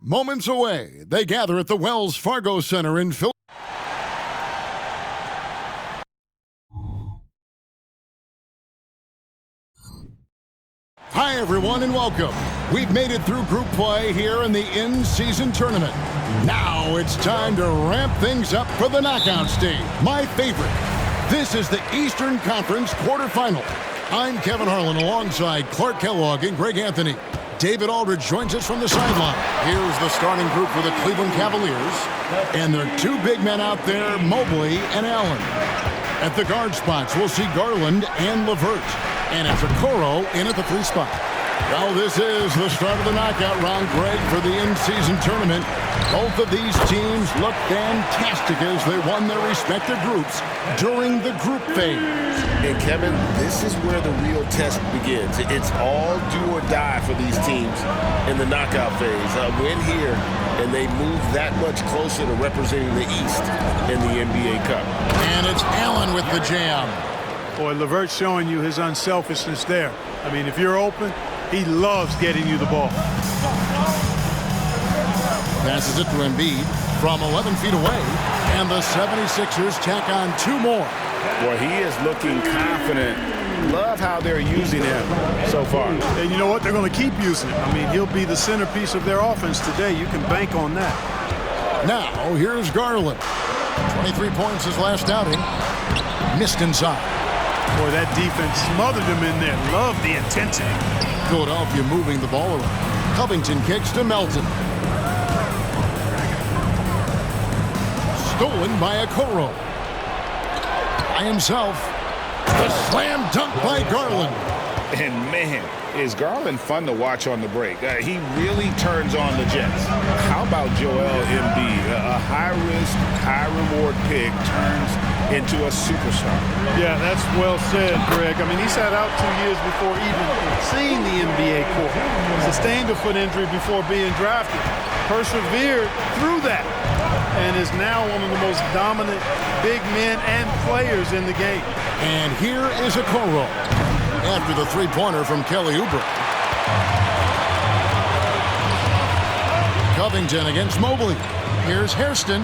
Moments away, they gather at the Wells Fargo Center in Philadelphia. Hi, everyone, and welcome. We've made it through group play here in the in-season tournament. Now it's time to ramp things up for the knockout stage. My favorite. This is the Eastern Conference quarterfinal. I'm Kevin Harlan alongside Clark Kellogg and Greg Anthony. David Aldridge joins us from the sideline. Here's the starting group for the Cleveland Cavaliers. And their two big men out there, Mobley and Allen. At the guard spots, we'll see Garland and LeVert. And it's Okoro in at the 3 spot. Well, this is the start of the knockout round, Greg, for the in-season tournament. Both of these teams look fantastic as they won their respective groups during the group phase. And Kevin, this is where the real test begins. It's all do or die for these teams in the knockout phase. A win here, and they move that much closer to representing the East in the NBA Cup. And it's Allen with the jam. Boy, LeVert's showing you his unselfishness there. I mean, if you're open, he loves getting you the ball. Passes it to Embiid from 11 feet away, and the 76ers tack on 2 more. Boy, he is looking confident. Love how they're using him so far. And you know what? They're going to keep using him. I mean, he'll be the centerpiece of their offense today. You can bank on that. Now, here's Garland. 23 points his last outing. Missed inside. Boy, that defense smothered him in there. Love the intensity. Philadelphia moving the ball around. Covington kicks to Melton. Stolen by Okoro. By himself. The slam dunk by Garland. And man, is Garland fun to watch on the break. He really turns on the Jets. How about Joel Embiid? A high-risk, high-reward pick turns into a superstar. Yeah, that's well said, Greg. I mean, he sat out 2 years before even seeing the NBA court. Sustained a foot injury before being drafted. Persevered through that. And is now one of the most dominant big men and players in the game. And here is Okoro after the 3-pointer from Kelly Oubre. Covington against Mobley. Here's Hairston,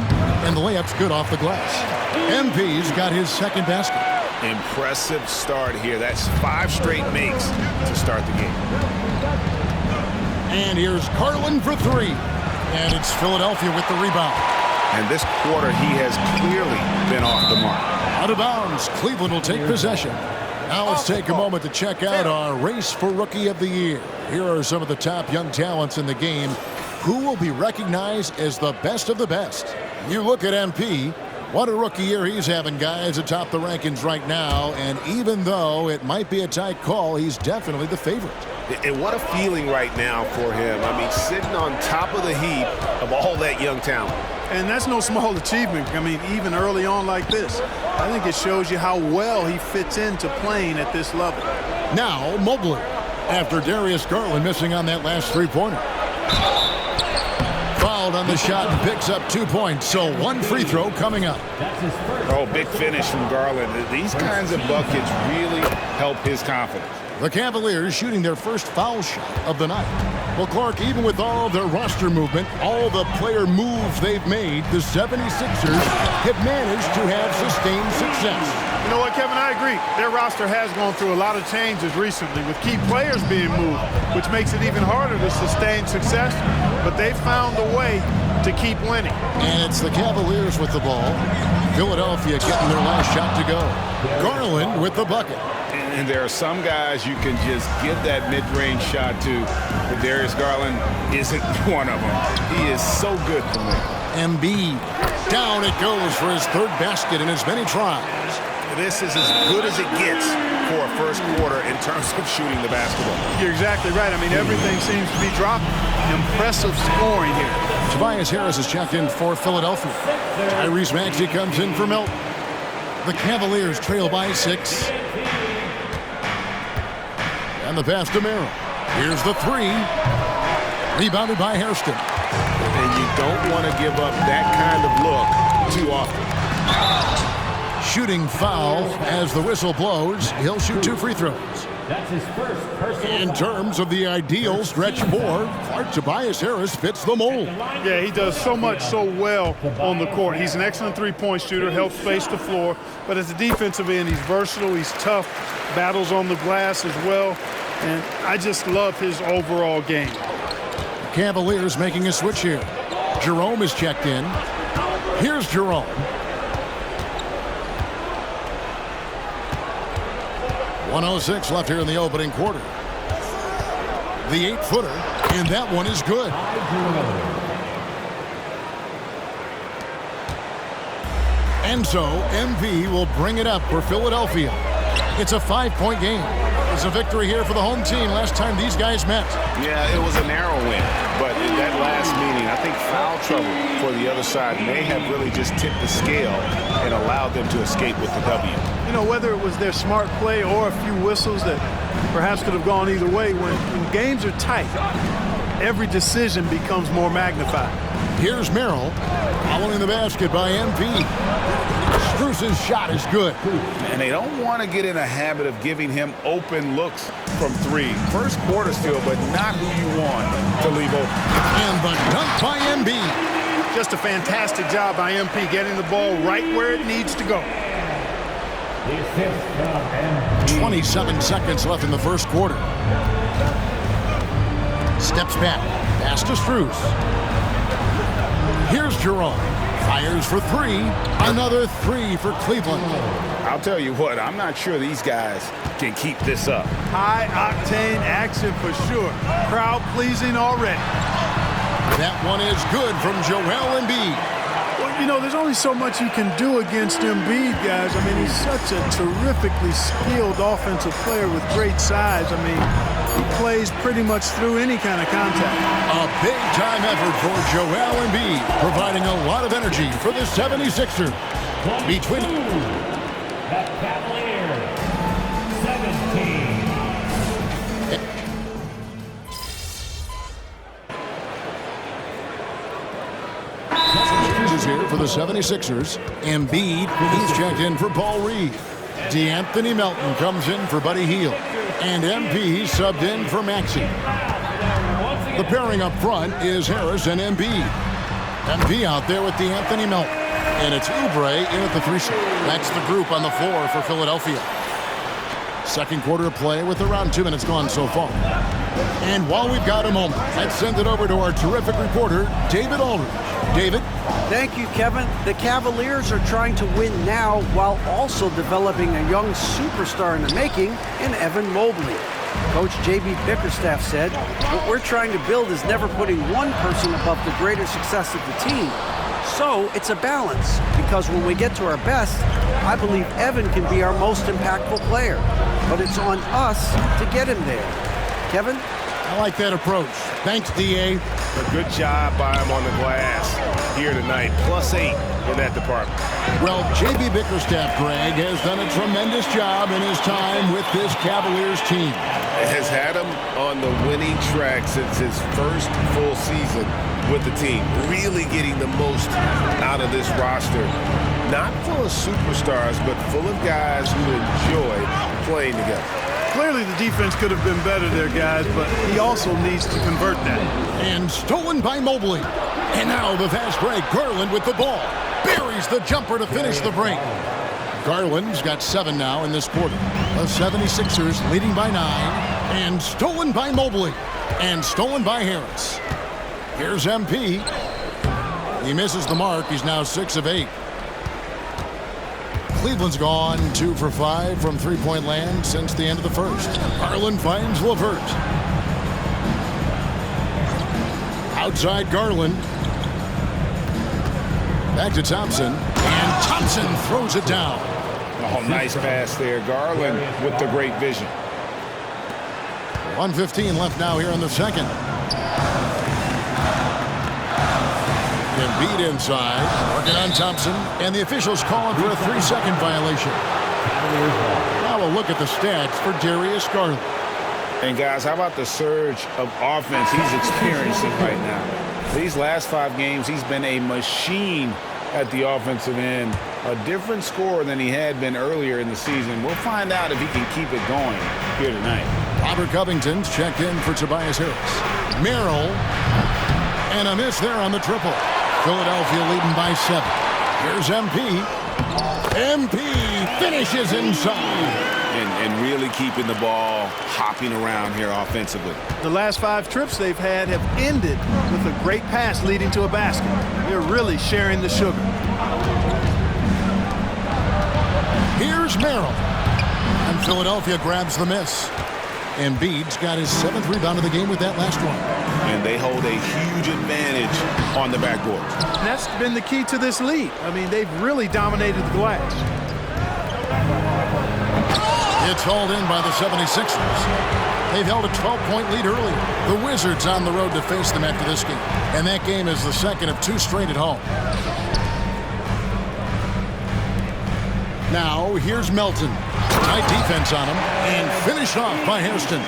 and the layup's good off the glass. MP's got his second basket. Impressive start here. That's 5 straight makes to start the game. And here's Garland for 3. And it's Philadelphia with the rebound. And this quarter, he has clearly been off the mark. Out of bounds, Cleveland will take possession. Now let's take a moment to check out our race for Rookie of the Year. Here are some of the top young talents in the game who will be recognized as the best of the best. You look at MP, what a rookie year he's having, guys, atop the rankings right now. And even though it might be a tight call, he's definitely the favorite. And what a feeling right now for him. I mean, sitting on top of the heap of all that young talent. And that's no small achievement. I mean, even early on like this, I think it shows you how well he fits into playing at this level. Now, Mobley, after Darius Garland missing on that last 3-pointer. Fouled on the shot and picks up 2 points, so 1 free throw coming up. Oh, big finish from Garland. These kinds of buckets really help his confidence. The Cavaliers shooting their first foul shot of the night. Well, Clark, even with all of their roster movement, all the player moves they've made, the 76ers have managed to have sustained success. You know what, Kevin, I agree. Their roster has gone through a lot of changes recently with key players being moved, which makes it even harder to sustain success, but they've found a way to keep winning. And it's the Cavaliers with the ball. Philadelphia getting their last shot to go. Garland with the bucket. And there are some guys you can just give that mid-range shot to, but Darius Garland isn't one of them. He is so good for me. Embiid. Down it goes for his 3rd basket in as many tries. This is as good as it gets for a first quarter in terms of shooting the basketball. You're exactly right. I mean, everything seems to be dropping. Impressive scoring here. Tobias Harris is checked in for Philadelphia. Tyrese Maxey comes in for Melton. The Cavaliers trail by 6. And the pass to Merrill. Here's the 3. Rebounded by Hairston. And you don't want to give up that kind of look too often. shooting foul. As the whistle blows, he'll shoot 2 free throws. That's his first personal In terms of the ideal stretch 4, Clark Tobias Harris fits the mold. Yeah, he does so much so well on the court. He's an excellent three-point shooter, helps space the floor. But as a defensive end, he's versatile, he's tough, battles on the glass as well. And I just love his overall game. Cavaliers making a switch here. Jerome is checked in. Here's Jerome. .106 left here in the opening quarter. The 8-footer, and that one is good. And so MP will bring it up for Philadelphia. It's a 5-point game. It's a victory here for the home team last time these guys met. Yeah, it was a narrow win, but in that last meeting, I think foul trouble for the other side may have really just tipped the scale and allowed them to escape with the W. You know, whether it was their smart play or a few whistles that perhaps could have gone either way, when games are tight, every decision becomes more magnified. Here's Merrill, following the basket by MP. Strus's shot is good. And they don't want to get in a habit of giving him open looks from 3. First quarter still, but not who you want to leave open. And the dunk by MB. Just a fantastic job by MP getting the ball right where it needs to go. 27 seconds left in the first quarter. Steps back. Pass to Strus. Here's Jerome. Fires for 3. Another 3 for Cleveland. I'll tell you what, I'm not sure these guys can keep this up. High-octane action for sure. Crowd-pleasing already. That one is good from Joel Embiid. Well, you know, there's only so much you can do against Embiid, guys. I mean, he's such a terrifically skilled offensive player with great size. I mean, he plays pretty much through any kind of contact. A big-time effort for Joel Embiid, providing a lot of energy for the 76ers. Between the Cavaliers, 17. is here for the 76ers. Embiid, he's checked in for Paul Reed. DeAnthony Melton comes in for Buddy Hield. And MP subbed in for Maxey. The pairing up front is Harris and Embiid. MP out there with DeAnthony Melton. And it's Oubre in at the 3 shot. That's the group on the floor for Philadelphia. Second quarter of play with around 2 minutes gone so far. And while we've got a moment, let's send it over to our terrific reporter, David Aldridge. David? Thank you, Kevin. The Cavaliers are trying to win now while also developing a young superstar in the making in Evan Mobley. Coach J.B. Bickerstaff said, "What we're trying to build is never putting one person above the greater success of the team. So it's a balance, because when we get to our best, I believe Evan can be our most impactful player. But it's on us to get him there." Kevin? I like that approach. Thanks, D.A. A good job by him on the glass here tonight. +8 in that department. Well, J.B. Bickerstaff, Greg, has done a tremendous job in his time with this Cavaliers team. Has had him on the winning track since his first full season with the team. Really getting the most out of this roster. Not full of superstars, but full of guys who enjoy playing together. Clearly the defense could have been better there, guys, but he also needs to convert that. And stolen by Mobley. And now the fast break. Garland with the ball. Buries the jumper to finish the break. Garland's got 7 now in this quarter. The 76ers leading by 9. And stolen by Mobley. And stolen by Harris. Here's MP. He misses the mark. He's now 6 of 8. Cleveland's gone 2 for 5 from three-point land since the end of the first. Garland finds LeVert. Outside Garland. Back to Thompson. And Thompson throws it down. Oh, nice pass there. Garland with the great vision. 1:15 left now here in the second. Embiid inside, working on Thompson, and the officials calling for a 3-second violation. Now a look at the stats for Darius Garland. And guys, how about the surge of offense he's experiencing right now? These last 5 games, he's been a machine at the offensive end. A different scorer than he had been earlier in the season. We'll find out if he can keep it going here tonight. Robert Covington's checked in for Tobias Harris. Merrill. And a miss there on the triple. Philadelphia leading by 7. Here's MP. MP finishes inside. And really keeping the ball hopping around here offensively. The last 5 trips they've had have ended with a great pass leading to a basket. They're really sharing the sugar. Here's Merrill. And Philadelphia grabs the miss. Embiid's got his 7th rebound of the game with that last one. And they hold a huge advantage on the backboard. And that's been the key to this lead. I mean, they've really dominated the glass. It's hauled in by the 76ers. They've held a 12-point lead earlier. The Wizards on the road to face them after this game. And that game is the second of 2 straight at home. Now, here's Melton. Tight defense on him. And finished off by Hairston.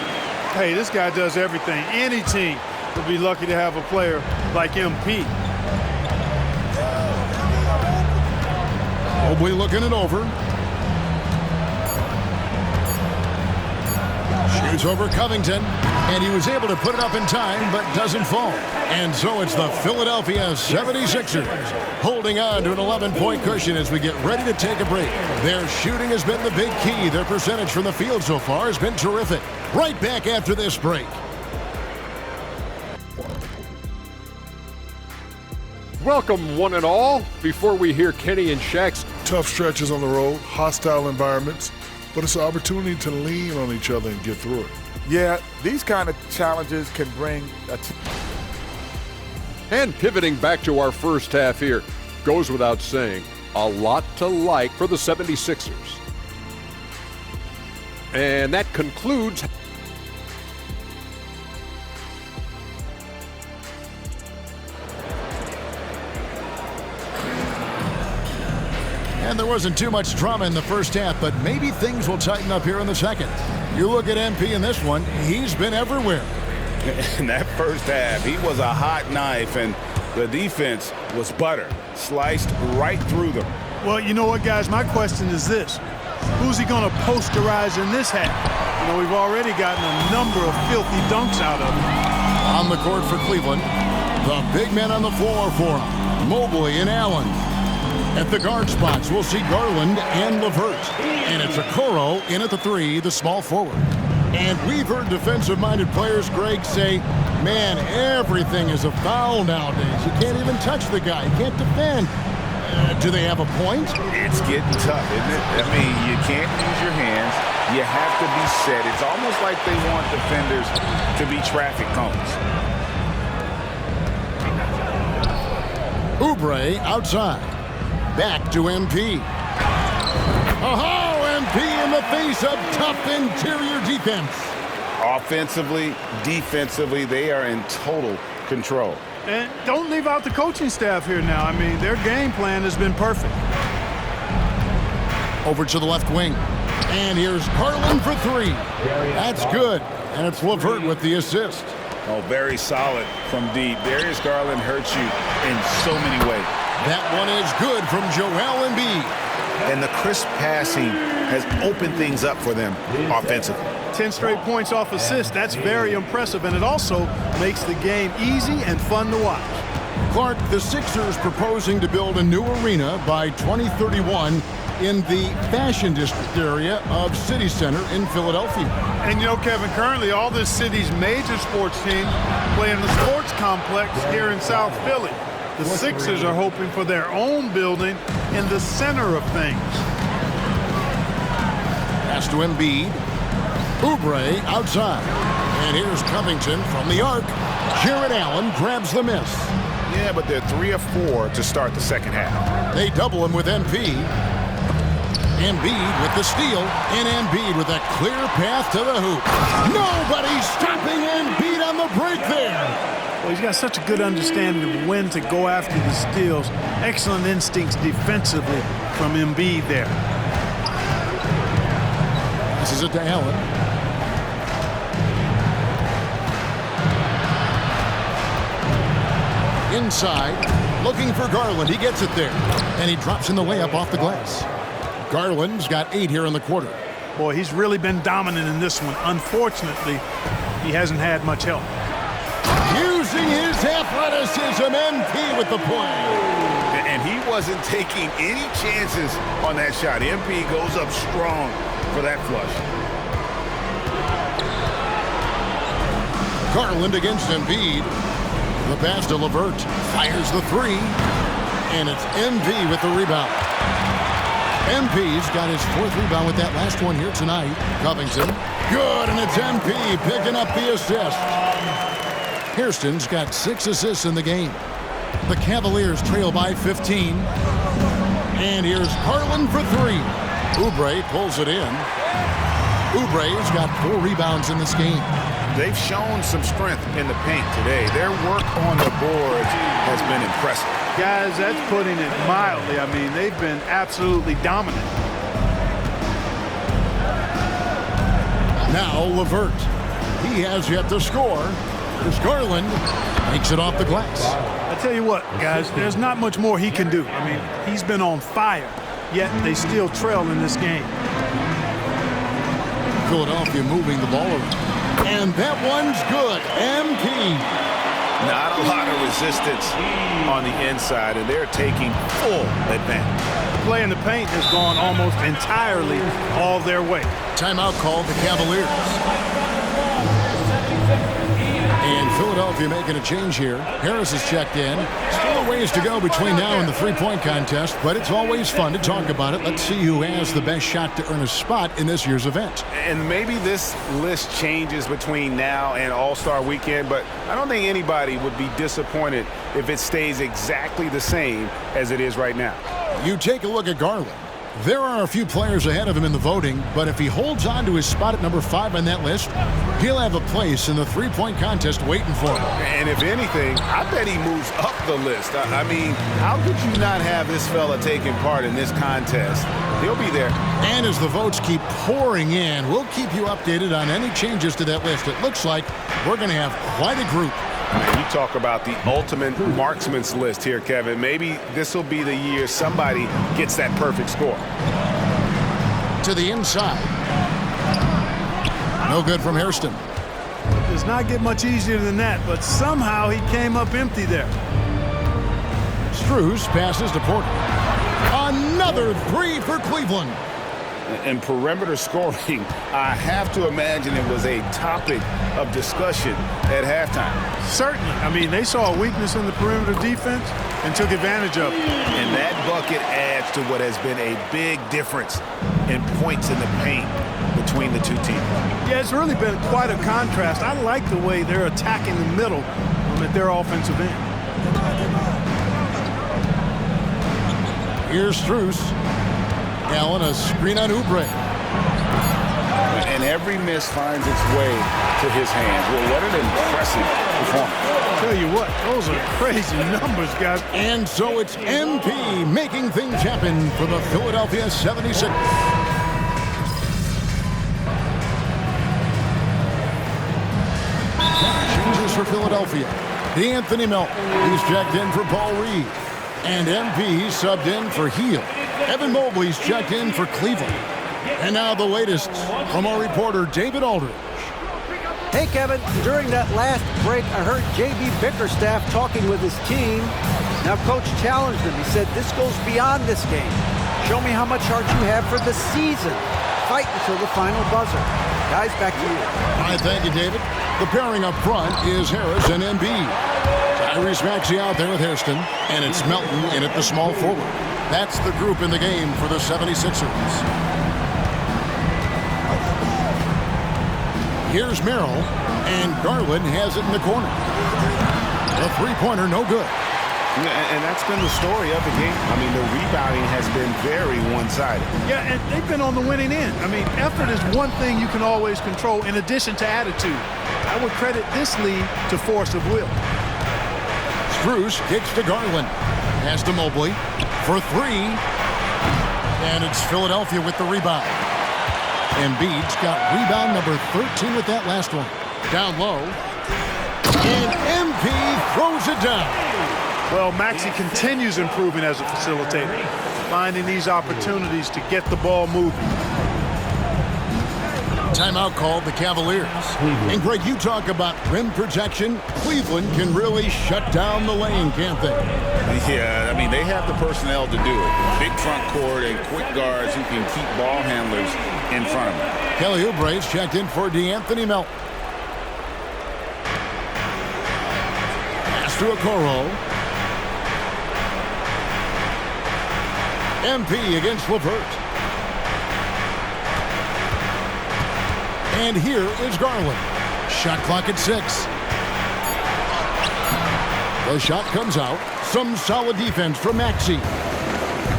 Hey, this guy does everything. Any team would be lucky to have a player like MP. Mobley looking it over. Shoots over Covington, and he was able to put it up in time, but doesn't fall. And so it's the Philadelphia 76ers holding on to an 11-point cushion as we get ready to take a break. Their shooting has been the big key. Their percentage from the field so far has been terrific. Right back after this break. Welcome, one and all. Before we hear Kenny and Shaq's tough stretches on the road, hostile environments, but it's an opportunity to lean on each other and get through it. Yeah, these kind of challenges can bring and pivoting back to our first half here, goes without saying, a lot to like for the 76ers. And that concludes. And there wasn't too much drama in the first half, but maybe things will tighten up here in the second. You look at MP in this one, he's been everywhere. In that first half, he was a hot knife, and the defense was butter, sliced right through them. Well, you know what, guys? My question is this. Who's he going to posterize in this half? You know, we've already gotten a number of filthy dunks out of him. On the court for Cleveland, the big men on the floor for him, Mobley and Allen. At the guard spots, we'll see Garland and LeVert. And it's Okoro in at the 3, the small forward. And we've heard defensive-minded players, Greg, say, man, everything is a foul nowadays. You can't even touch the guy. You can't defend. Do they have a point? It's getting tough, isn't it? I mean, you can't use your hands. You have to be set. It's almost like they want defenders to be traffic cones. Oubre outside. Back to MP. Oh, MP in the face of tough interior defense. Offensively, defensively, they are in total control. And don't leave out the coaching staff here now. I mean, their game plan has been perfect. Over to the left wing. And here's Garland for 3. That's good. And it's LeVert with the assist. Oh, very solid from deep. Darius Garland hurts you in so many ways. That one is good from Joel Embiid. And the crisp passing has opened things up for them offensively. 10 straight points off assists. That's very impressive, and it also makes the game easy and fun to watch. Clark, the Sixers proposing to build a new arena by 2031 in the Fashion District area of City Center in Philadelphia. And you know, Kevin, currently all this city's major sports teams play in the sports complex here in South Philly. The Sixers are hoping for their own building in the center of things. Pass to Embiid. Oubre outside. And here's Covington from the arc. Jared Allen grabs the miss. Yeah, but they're 3 of 4 to start the second half. They double him with MP. Embiid with the steal. And Embiid with a clear path to the hoop. Nobody stopping Embiid on the break there. Well, he's got such a good understanding of when to go after the steals. Excellent instincts defensively from Embiid there. This is it to Allen. Inside. Looking for Garland. He gets it there. And he drops in the layup off the glass. Garland's got 8 here in the quarter. Boy, he's really been dominant in this one. Unfortunately, he hasn't had much help. Using his athleticism, MP with the play. And he wasn't taking any chances on that shot. MP goes up strong for that flush. Garland against Embiid. The pass to LeVert. Fires the 3. And it's MP with the rebound. MP's got his 4th rebound with that last one here tonight. Covington. Good, and it's MP picking up the assist. Hairston's got 6 assists in the game. The Cavaliers trail by 15. And here's Garland for 3. Oubre pulls it in. Oubre's got 4 rebounds in this game. They've shown some strength in the paint today. Their work on the boards has been impressive. Guys, that's putting it mildly. I mean, they've been absolutely dominant. Now LeVert. He has yet to score. Here's Garland. Makes it off the glass. I tell you what, guys, there's not much more he can do. I mean, he's been on fire, yet they still trail in this game. Philadelphia moving the ball around. And that one's good. MP. Not a lot of resistance on the inside, and they're taking full advantage. Play in the paint has gone almost entirely all their way. Timeout called the Cavaliers. And Philadelphia making a change here. Harris is checked in. Still a ways to go between now and the three-point contest, but it's always fun to talk about it. Let's see who has the best shot to earn a spot in this year's event. And maybe this list changes between now and All-Star Weekend, but I don't think anybody would be disappointed if it stays exactly the same as it is right now. You take a look at Garland. There are a few players ahead of him in the voting, but if he holds on to his spot at number 5 on that list, he'll have a place in the three-point contest waiting for him. And if anything, I bet he moves up the list. I mean, how could you not have this fella taking part in this contest? He'll be there. And as the votes keep pouring in, we'll keep you updated on any changes to that list. It looks like we're going to have quite a group. Man, you talk about the ultimate marksman's list here, Kevin. Maybe this will be the year somebody gets that perfect score. To the inside. No good from Hairston. Does not get much easier than that, but somehow he came up empty there. Strus passes to Porter. Another 3 for Cleveland. And perimeter scoring, I have to imagine it was a topic of discussion at halftime. Certainly. I mean, they saw a weakness in the perimeter defense and took advantage of it. And that bucket adds to what has been a big difference in points in the paint between the two teams. Yeah, it's really been quite a contrast. I like the way they're attacking the middle at their offensive end. Here's Strus. Allen, a screen on Oubre. And every miss finds its way to his hands. Well, what an impressive performance. I'll tell you what, those are crazy numbers, guys. And so it's MP making things happen for the Philadelphia 76ers. Changes for Philadelphia. D'Anthony Melton, he's checked in for Paul Reed. And MP subbed in for Heel. Evan Mobley's checked in for Cleveland. And now the latest from our reporter, David Aldridge. Hey, Kevin, during that last break, I heard J.B. Bickerstaff talking with his team. Now, Coach challenged him. He said, this goes beyond this game. Show me how much heart you have for the season. Fight until the final buzzer. Guys, back to you. All right, thank you, David. The pairing up front is Harris and Embiid. Tyrese Maxey out there with Hairston, and it's Melton in at the small forward. That's the group in the game for the 76ers. Here's Merrill, and Garland has it in the corner. The three-pointer, no good. And that's been the story of the game. I mean, the rebounding has been very one-sided. Yeah, and they've been on the winning end. I mean, effort is one thing you can always control in addition to attitude. I would credit this lead to force of will. Strus kicks to Garland. Pass to Mobley for 3. And it's Philadelphia with the rebound. Embiid's got rebound number 13 with that last one. Down low. And MP throws it down. Well, Maxey continues improving as a facilitator, finding these opportunities to get the ball moving. Timeout called the Cavaliers. And Greg, you talk about rim protection. Cleveland can really shut down the lane, can't they? Yeah, I mean, they have the personnel to do it. Big front court and quick guards who can keep ball handlers in front of them. Kelly Oubre's checked in for DeAnthony Melton. Pass to Okoro. MP against LeVert. And here is Garland. Shot clock at 6. The shot comes out. Some solid defense from Maxey.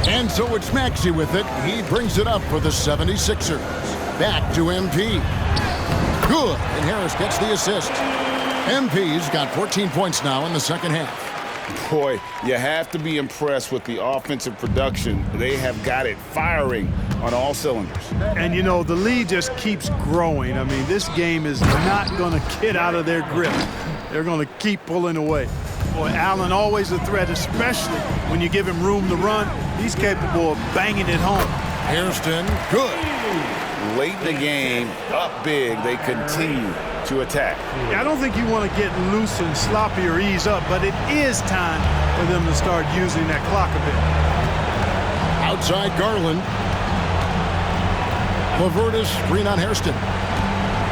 And so it's Maxey with it. He brings it up for the 76ers. Back to MP. Good. And Harris gets the assist. MP's got 14 points now in the second half. Boy, you have to be impressed with the offensive production. They have got it firing on all cylinders. And, you know, the lead just keeps growing. I mean, this game is not going to get out of their grip. They're going to keep pulling away. Boy, Allen always a threat, especially when you give him room to run. He's capable of banging it home. Hairston, good. Late in the game, up big, they continue to attack. Yeah, I don't think you want to get loose and sloppy or ease up, but it is time for them to start using that clock a bit. Outside Garland. LeVert screen on Hairston.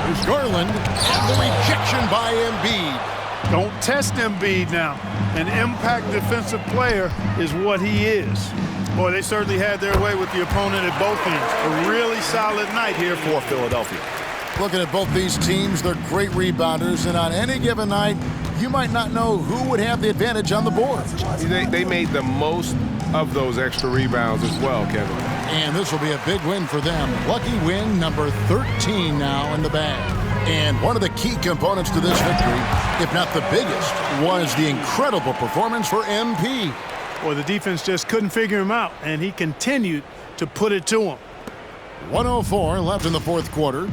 There's Garland, and the rejection by Embiid. Don't test Embiid now. An impact defensive player is what he is. Boy, they certainly had their way with the opponent at both ends. A really solid night here for Philadelphia. Looking at both these teams, they're great rebounders, and on any given night, you might not know who would have the advantage on the board. They made the most of those extra rebounds as well, Kevin. And this will be a big win for them. Lucky win number 13 now in the bag. And one of the key components to this victory, if not the biggest, was the incredible performance for MP. Well, the defense just couldn't figure him out, and he continued to put it to him. 1:04 left in the fourth quarter.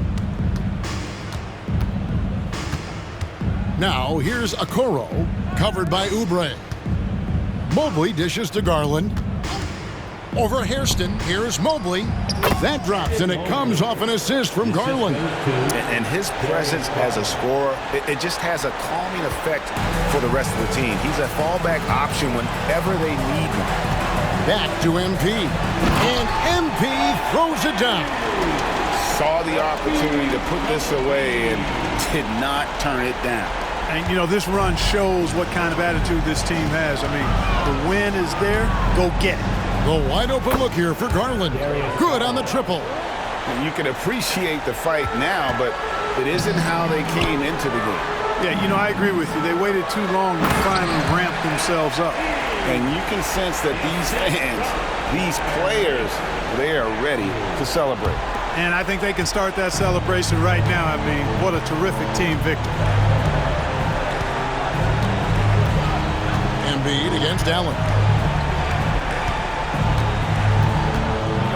Now, here's Okoro, covered by Oubre. Mobley dishes to Garland. Over Hairston, here's Mobley. That drops, and it comes off an assist from Garland. And his presence as a scorer, it just has a calming effect for the rest of the team. He's a fallback option whenever they need him. Back to MP. And MP throws it down. Saw the opportunity to put this away and did not turn it down. And, you know, this run shows what kind of attitude this team has. I mean, the win is there. Go get it. The wide open look here for Garland. Good on the triple. And you can appreciate the fight now, but it isn't how they came into the game. Yeah, you know, I agree with you. They waited too long to finally ramp themselves up. And you can sense that these fans, these players, they are ready to celebrate. And I think they can start that celebration right now. I mean, what a terrific team victory. Embiid against Allen.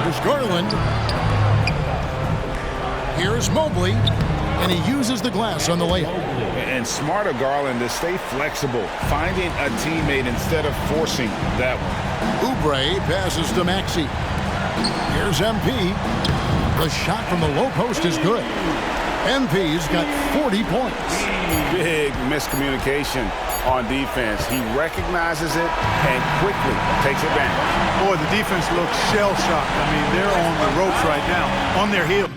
There's Garland. Here's Mobley, and he uses the glass on the layup. And smart of Garland to stay flexible, finding a teammate instead of forcing that one. Oubre passes to Maxey. Here's MP. The shot from the low post is good. MP's got 40 points. Big miscommunication on defense. He recognizes it and quickly takes advantage. Boy, the defense looks shell-shocked. I mean, they're on the ropes right now, on their heels.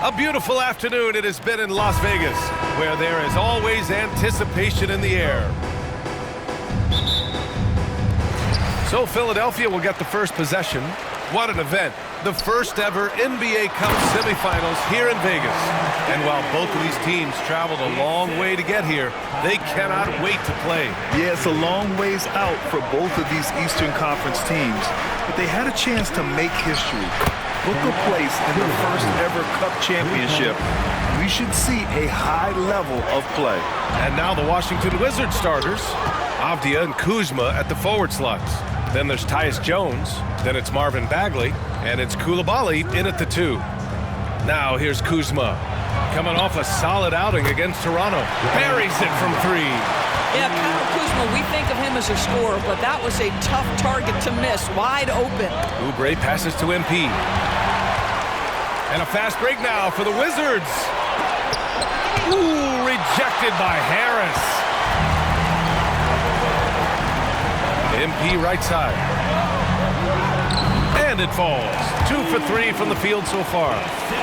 A beautiful afternoon it has been in Las Vegas, where there is always anticipation in the air. So Philadelphia will get the first possession. What an event. the first ever NBA Cup semifinals here in Vegas. And while both of these teams traveled a long way to get here, they cannot wait to play. Yeah, it's a long ways out for both of these Eastern Conference teams, but they had a chance to make history, book a place in the first ever Cup championship. We should see a high level of play. And now the Washington Wizards starters, Avdia and Kuzma at the forward slots. Then there's Tyus Jones, then it's Marvin Bagley, and it's Coulibaly in at the 2. Now here's Kuzma, coming off a solid outing against Toronto. Buries it from 3. Yeah, Kyle Kuzma, we think of him as a scorer, but that was a tough target to miss, wide open. Oubre passes to MP. And a fast break now for the Wizards. Ooh, rejected by Harris. MP right side. And it falls. 2 for 3 from the field so far.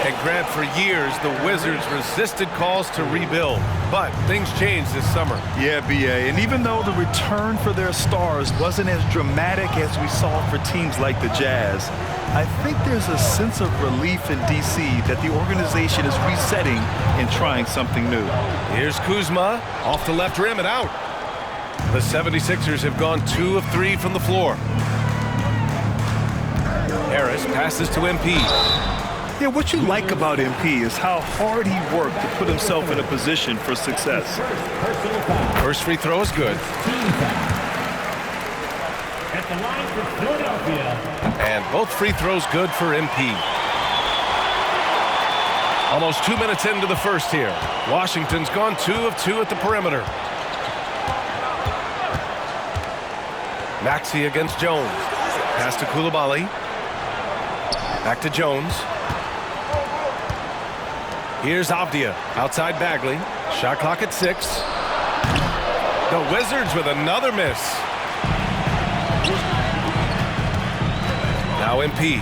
And Grant, for years, the Wizards resisted calls to rebuild. But things changed this summer. Yeah, B.A. And even though the return for their stars wasn't as dramatic as we saw for teams like the Jazz, I think there's a sense of relief in D.C. that the organization is resetting and trying something new. Here's Kuzma off the left rim and out. The 76ers have gone 2 of 3 from the floor. Harris passes to MP. Yeah, what you like about MP is how hard he worked to put himself in a position for success. First free throw is good. At the line for Philadelphia. And both free throws good for MP. Almost 2 minutes into the first here. Washington's gone 2 of 2 at the perimeter. Maxey against Jones. Pass to Coulibaly. Back to Jones. Here's Avdia. Outside Bagley. Shot clock at 6. The Wizards with another miss. Now MP.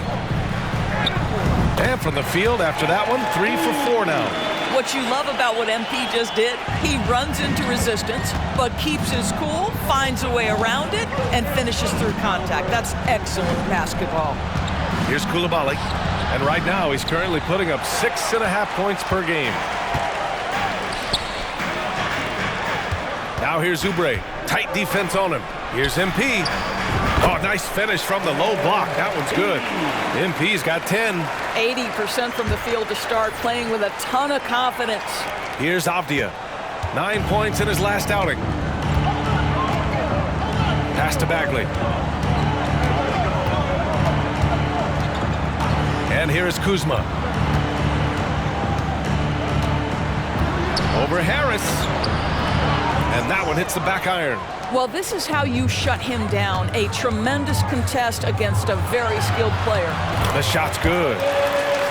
And from the field after that one, 3 for 4 now. What you love about what MP just did, he runs into resistance, but keeps his cool, finds a way around it, and finishes through contact. That's excellent basketball. Here's Coulibaly. And right now, he's currently putting up 6.5 points per game. Now here's Oubre. Tight defense on him. Here's MP. Oh, nice finish from the low block. That one's good. MP's got 10. 80% from the field to start, playing with a ton of confidence. Here's Avdia. 9 points in his last outing. Pass to Bagley. And here is Kuzma. Over Harris. And that one hits the back iron. Well, this is how you shut him down. A tremendous contest against a very skilled player. The shot's good.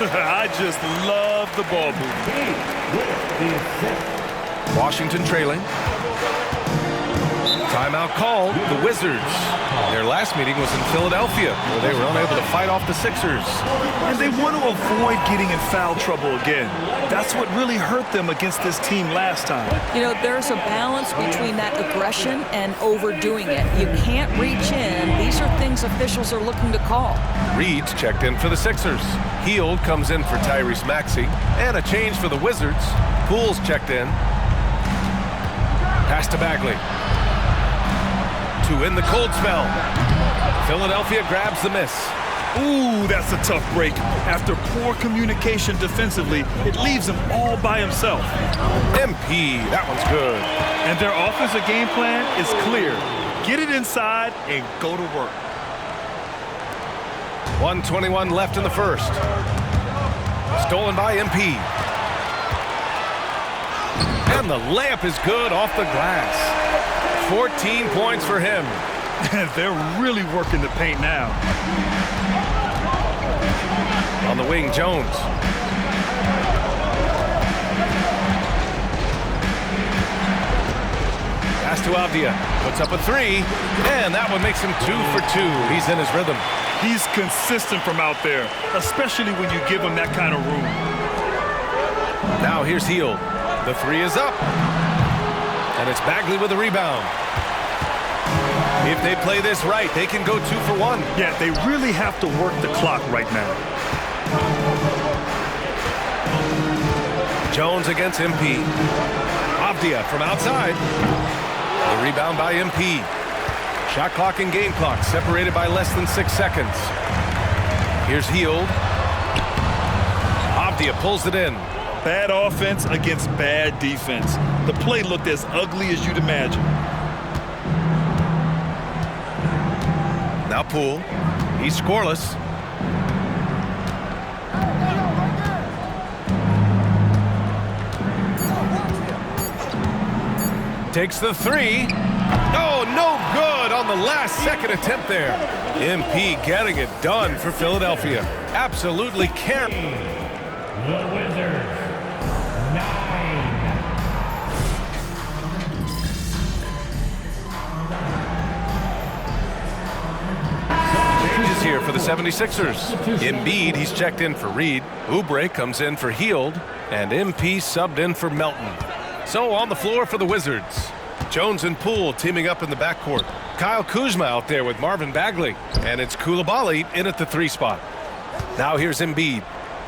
I just love the ball movement. Washington trailing. Timeout called. The Wizards. Their last meeting was in Philadelphia, where they were unable to fight off the Sixers. And they want to avoid getting in foul trouble again. That's what really hurt them against this team last time. You know, there's a balance between that aggression and overdoing it. You can't reach in. These are things officials are looking to call. Reed's checked in for the Sixers. Hield comes in for Tyrese Maxey. And a change for the Wizards. Poole's checked in. Pass to Bagley. To win the cold spell. Philadelphia grabs the miss. Ooh, that's a tough break. After poor communication defensively, it leaves him all by himself. MP, that one's good. And their offensive game plan is clear. Get it inside and go to work. 1:21 left in the first. Stolen by MP. And the layup is good off the glass. 14 points for him. They're really working the paint now. On the wing, Jones. Pass to Avdia. Puts up a 3. And that one makes him 2 for 2. He's in his rhythm. He's consistent from out there, especially when you give him that kind of room. Now here's Hield. The 3 is up. And it's Bagley with a rebound. If they play this right, they can go 2 for 1. Yeah, they really have to work the clock right now. Jones against MP. Avdia from outside. The rebound by MP. Shot clock and game clock separated by less than 6 seconds. Here's Hield. Avdia pulls it in. Bad offense against bad defense. The play looked as ugly as you'd imagine. Now Poole. He's scoreless. Takes the three. Oh, no good on the last second attempt there. MP getting it done for Philadelphia. Absolutely carrying. The Wizards, 9. Changes here for the 76ers. Embiid, he's checked in for Reed. Oubre comes in for Hield. And MP subbed in for Melton. So on the floor for the Wizards, Jones and Poole teaming up in the backcourt. Kyle Kuzma out there with Marvin Bagley. And it's Coulibaly in at the 3 spot. Now here's Embiid.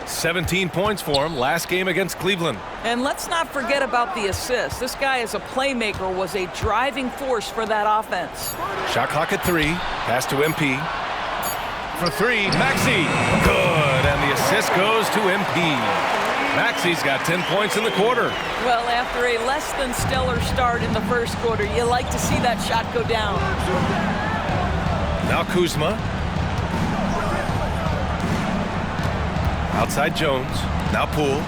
17 points for him last game against Cleveland. And let's not forget about the assist. This guy as a playmaker was a driving force for that offense. Shot clock at 3. Pass to MP. For 3, Maxey. Good. And the assist goes to MP. Maxey's got 10 points in the quarter. Well, after a less than stellar start in the first quarter, you like to see that shot go down. Now Kuzma. Outside Jones. Now Poole.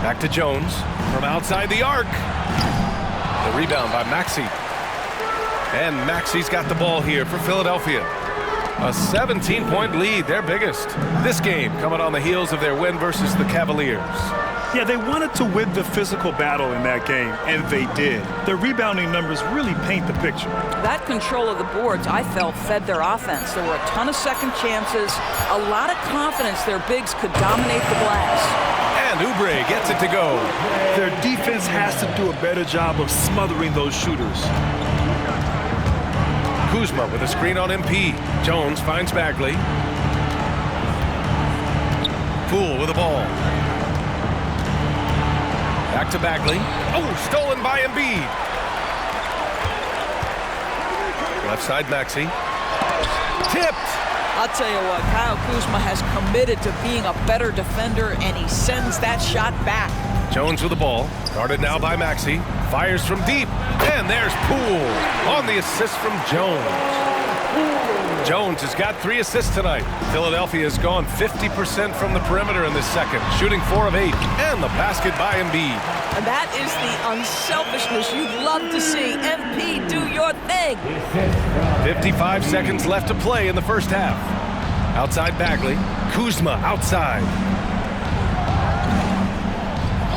Back to Jones. From outside the arc. The rebound by Maxey. And Maxey's got the ball here for Philadelphia. A 17-point lead, their biggest. This game coming on the heels of their win versus the Cavaliers. Yeah, they wanted to win the physical battle in that game, and they did. Their rebounding numbers really paint the picture. That control of the boards, I felt, fed their offense. There were a ton of second chances, a lot of confidence their bigs could dominate the glass. And Oubre gets it to go. Their defense has to do a better job of smothering those shooters. Kuzma with a screen on MP. Jones finds Bagley. Poole with the ball. Back to Bagley. Oh, stolen by Embiid. Left side Maxey. Tipped. I'll tell you what, Kyle Kuzma has committed to being a better defender, and he sends that shot back. Jones with the ball. Guarded now by Maxey. Fires from deep. And there's Poole on the assist from Jones. Jones has got 3 assists tonight. Philadelphia has gone 50% from the perimeter in this second, shooting 4 of 8. And the basket by Embiid. And that is the unselfishness you'd love to see. MP, do your thing. 55 seconds left to play in the first half. Outside Bagley. Kuzma outside.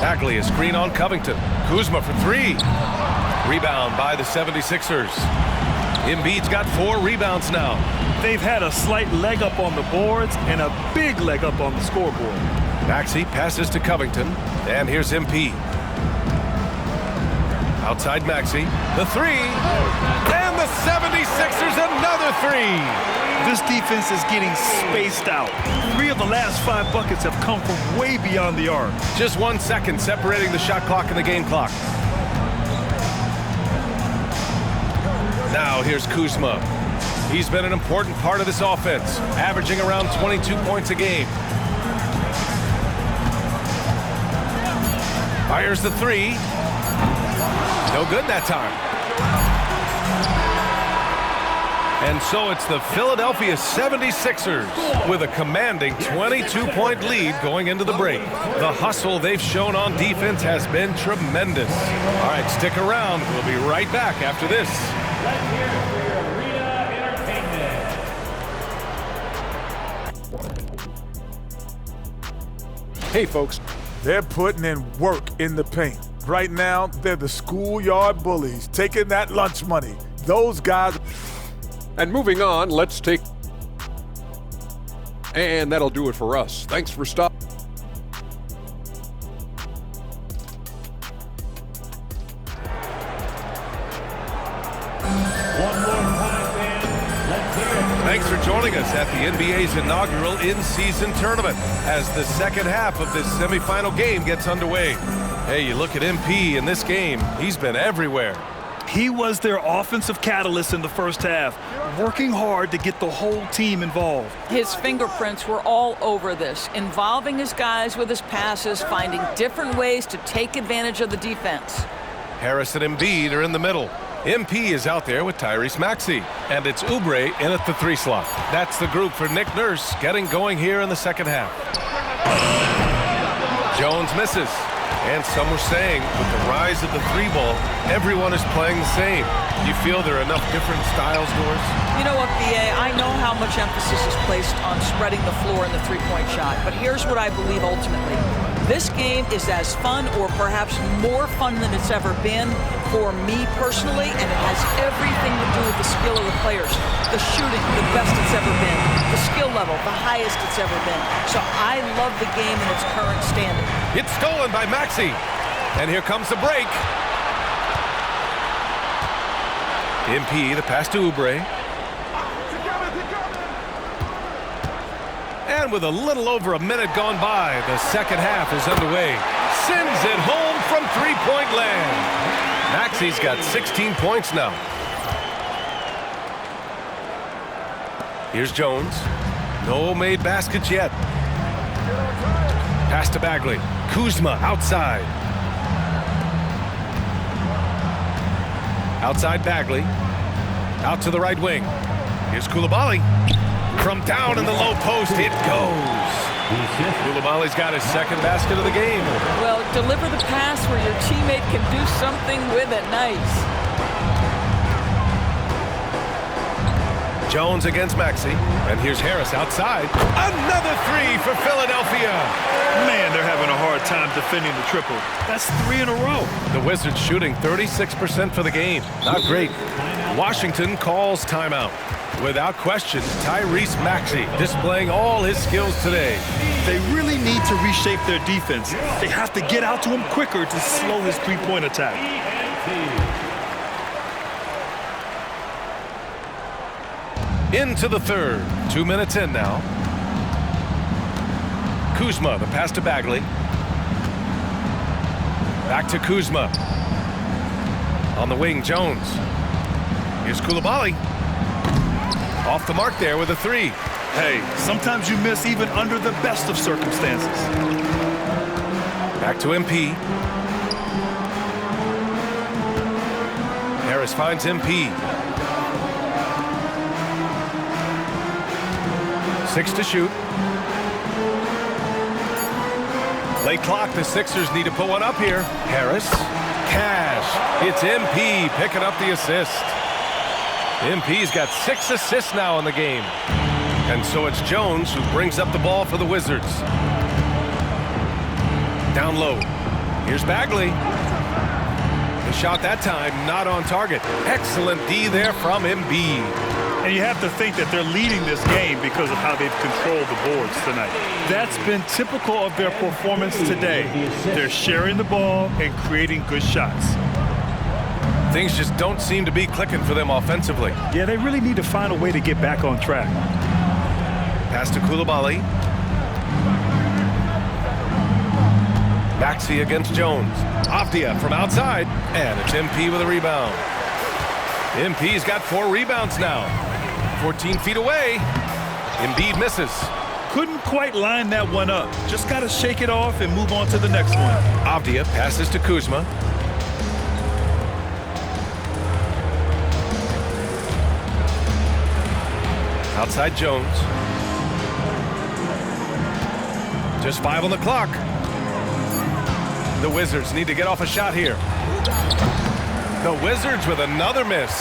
Bagley, a screen on Covington. Kuzma for 3. Rebound by the 76ers. Embiid's got 4 rebounds now. They've had a slight leg up on the boards and a big leg up on the scoreboard. Maxey passes to Covington. And here's MP. Outside Maxey. The 3. And the 76ers another 3. This defense is getting spaced out. 3 of the last 5 buckets have come from way beyond the arc. Just 1 second separating the shot clock and the game clock. Now here's Kuzma. He's been an important part of this offense, averaging around 22 points a game. Fires the 3. No good that time. And so it's the Philadelphia 76ers with a commanding 22-point lead going into the break. The hustle they've shown on defense has been tremendous. All right, stick around. We'll be right back after this. Let's hear it for your Arena Entertainment. Hey, folks, they're putting in work in the paint. Right now, they're the schoolyard bullies, taking that lunch money. Those guys... And moving on, let's take... And that'll do it for us. Thanks for stopping. Thanks for joining joining us at the NBA's inaugural in-season tournament as the second half of this semifinal game gets underway. Hey, you look at MP in this game, he's been everywhere. He was their offensive catalyst in the first half, working hard to get the whole team involved. His fingerprints were all over this, involving his guys with his passes, finding different ways to take advantage of the defense. Harris and Embiid are in the middle. MP is out there with Tyrese Maxey, and it's Oubre in at the 3 slot. That's the group for Nick Nurse getting going here in the second half. Jones misses. And some were saying, with the rise of the 3-ball, everyone is playing the same. You feel there are enough different styles, Doris? You know what, B.A., I know how much emphasis is placed on spreading the floor in the three-point shot, but here's what I believe ultimately. This game is as fun or perhaps more fun than it's ever been for me personally, and it has everything to do with the skill of the players. The shooting, the best it's ever been. The skill level, the highest it's ever been. So I love the game in its current standing. It's stolen by Maxey. And here comes the break. MP, the pass to Oubre. And with a little over a minute gone by, the second half is underway. Sends it home from three-point land. Maxey's got 16 points now. Here's Jones. No made baskets yet. Pass to Bagley. Kuzma outside. Outside Bagley. Out to the right wing. Here's Coulibaly. From down in the low post, it goes. Coulibaly's got his second basket of the game. Well, deliver the pass where your teammate can do something with it. Nice. Jones against Maxey. And here's Harris outside. Another 3 for Philadelphia. Man, they're having a hard time defending the triple. That's 3 in a row. The Wizards shooting 36% for the game. Not great. Washington calls timeout. Without question, Tyrese Maxey displaying all his skills today. They really need to reshape their defense. They have to get out to him quicker to slow his three-point attack. Into the third. 2 minutes in now. Kuzma, the pass to Bagley. Back to Kuzma. On the wing, Jones. Here's Coulibaly. Off the mark there with a 3. Hey, sometimes you miss even under the best of circumstances. Back to MP. Harris finds MP. 6 to shoot. Late clock, the Sixers need to put one up here. Harris. Cash. It's MP picking up the assist. MP's got 6 assists now in the game. And so it's Jones who brings up the ball for the Wizards. Down low. Here's Bagley. The shot that time not on target. Excellent D there from Embiid. And you have to think that they're leading this game because of how they've controlled the boards tonight. That's been typical of their performance today. They're sharing the ball and creating good shots. Things just don't seem to be clicking for them offensively. Yeah, they really need to find a way to get back on track. Pass to Coulibaly. Maxey against Jones. Avdia from outside. And it's MP with a rebound. MP's got 4 rebounds now. 14 feet away. Embiid misses. Couldn't quite line that one up. Just got to shake it off and move on to the next one. Avdia passes to Kuzma. Outside Jones. Just 5 on the clock. The Wizards need to get off a shot here. The Wizards with another miss.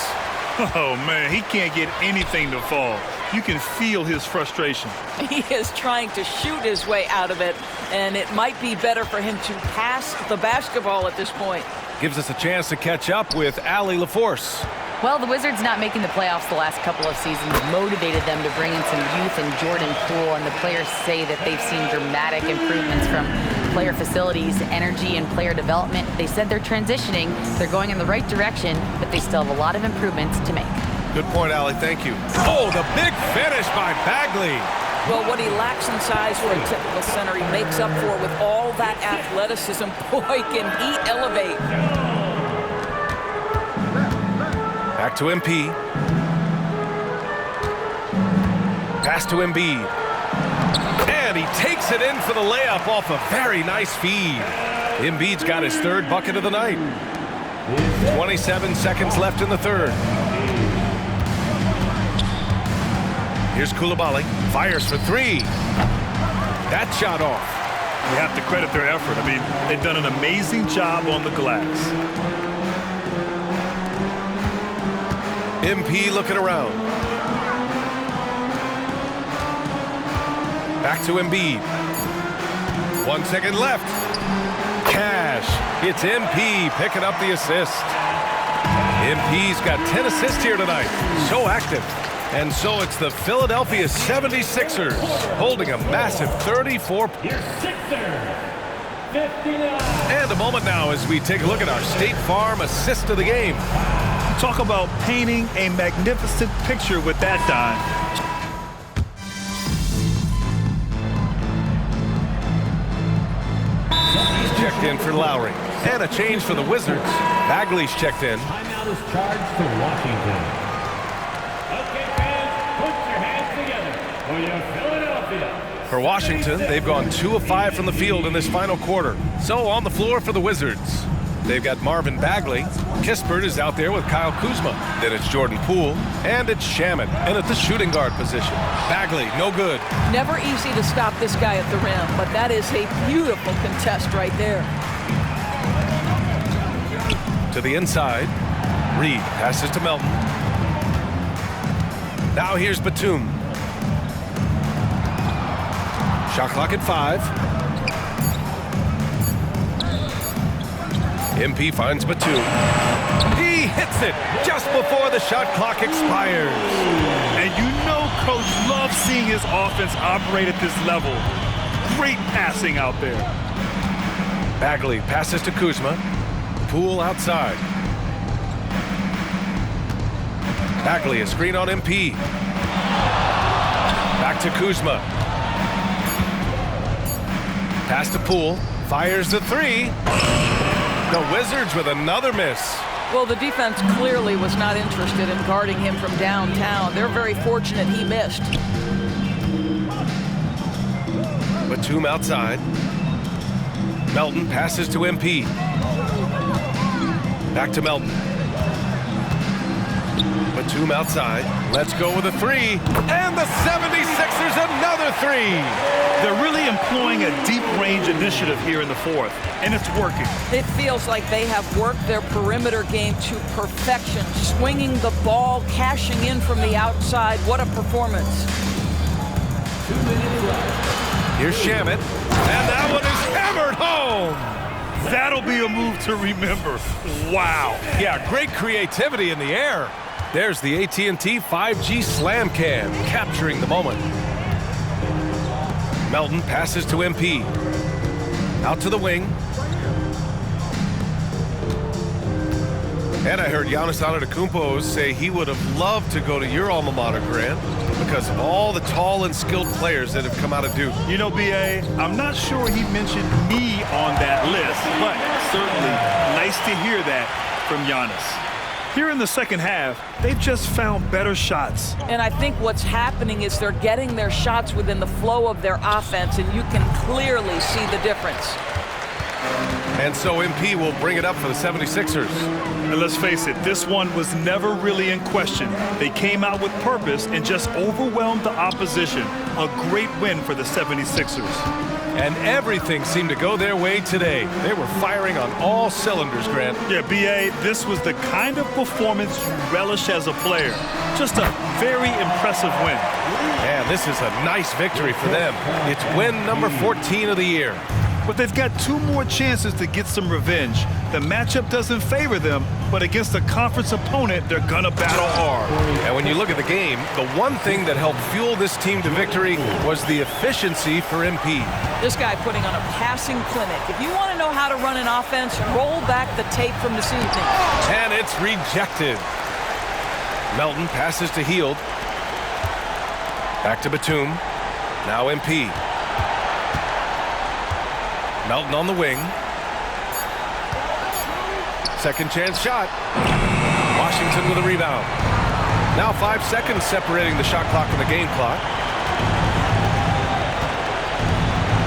Oh, man, he can't get anything to fall. You can feel his frustration. He is trying to shoot his way out of it, and it might be better for him to pass the basketball at this point. Gives us a chance to catch up with Allie LaForce. Well, the Wizards not making the playoffs the last couple of seasons motivated them to bring in some youth and Jordan Poole, and the players say that they've seen dramatic improvements from player facilities, energy, and player development. They said they're transitioning, they're going in the right direction, but they still have a lot of improvements to make. Good point, Allie. Thank you. Oh, the big finish by Bagley. Well, what he lacks in size for a typical center, he makes up for with all that athleticism. Boy, can he elevate. Back to MP. Pass to Embiid. And he takes it in for the layup off a very nice feed. Embiid's got his third bucket of the night. 27 seconds left in the third. Here's Coulibaly. Fires for three. That shot off. You have to credit their effort. I mean, they've done an amazing job on the glass. MP looking around. Back to Embiid. 1 second left. Cash. It's MP picking up the assist. MP's got 10 assists here tonight. So active. And so it's the Philadelphia 76ers holding a massive 34. And a moment now as we take a look at our State Farm assist of the game. Talk about painting a magnificent picture with that dime. Checked in for Lowry. And a change for the Wizards. Bagley's checked in. Timeout is charged to Washington. Okay, fans, put your hands together for your Philadelphia. For Washington, they've gone 2 of 5 from the field in this final quarter. So on the floor for the Wizards, they've got Marvin Bagley. Kispert is out there with Kyle Kuzma. Then it's Jordan Poole. And it's Shaman. And at the shooting guard position. Bagley, no good. Never easy to stop this guy at the rim, but that is a beautiful contest right there. To the inside. Reed passes to Melton. Now here's Batum. Shot clock at 5. MP finds Batum. He hits it just before the shot clock expires. And you know Coach loves seeing his offense operate at this level. Great passing out there. Bagley passes to Kuzma. Poole outside. Bagley, a screen on MP. Back to Kuzma. Pass to Poole. Fires the three. The Wizards with another miss. Well, the defense clearly was not interested in guarding him from downtown. They're very fortunate he missed. Batum outside. Melton passes to MP. Back to Melton. Batum outside. Let's go with a three. And the 76ers another three. They're really employing a deep range initiative here in the fourth, and it's working. It feels like they have worked their perimeter game to perfection, swinging the ball, cashing in from the outside. What a performance. 2 minutes left. Here's Shamet, and that one is hammered home. That'll be a move to remember. Wow. Yeah, great creativity in the air. There's the AT&T 5G Slam Cam, capturing the moment. Melton passes to MP. Out to the wing. And I heard Giannis Antetokounmpo say he would have loved to go to your alma mater, Grant, because of all the tall and skilled players that have come out of Duke. You know, B.A., I'm not sure he mentioned me on that list, but certainly nice to hear that from Giannis. Here in the second half, they've just found better shots. And I think what's happening is they're getting their shots within the flow of their offense, and you can clearly see the difference. And so MP will bring it up for the 76ers. And let's face it, this one was never really in question. They came out with purpose and just overwhelmed the opposition. A great win for the 76ers. And everything seemed to go their way today. They were firing on all cylinders, Grant. Yeah, B.A., this was the kind of performance you relish as a player. Just a very impressive win. And this is a nice victory for them. It's win number 14 of the year. But they've got 2 more chances to get some revenge. The matchup doesn't favor them, but against a conference opponent, they're gonna battle hard. And when you look at the game, the one thing that helped fuel this team to victory was the efficiency for MP. This guy putting on a passing clinic. If you want to know how to run an offense, roll back the tape from this evening. And it's rejected. Melton passes to Heald. Back to Batum. Now MP. Melton on the wing. Second chance shot. Washington with a rebound. Now 5 seconds separating the shot clock and the game clock.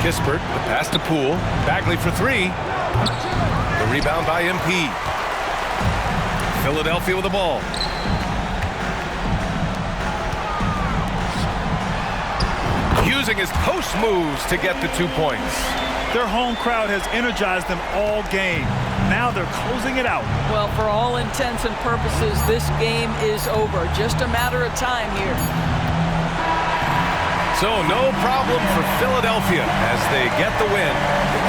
Kispert, the pass to Poole. Bagley for three. The rebound by MP. Philadelphia with the ball. Using his post moves to get the 2 points. Their home crowd has energized them all game. Now they're closing it out. Well, for all intents and purposes, this game is over. Just a matter of time here. So no problem for Philadelphia as they get the win.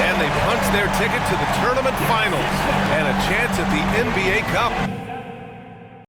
And they punch their ticket to the tournament finals and a chance at the NBA Cup.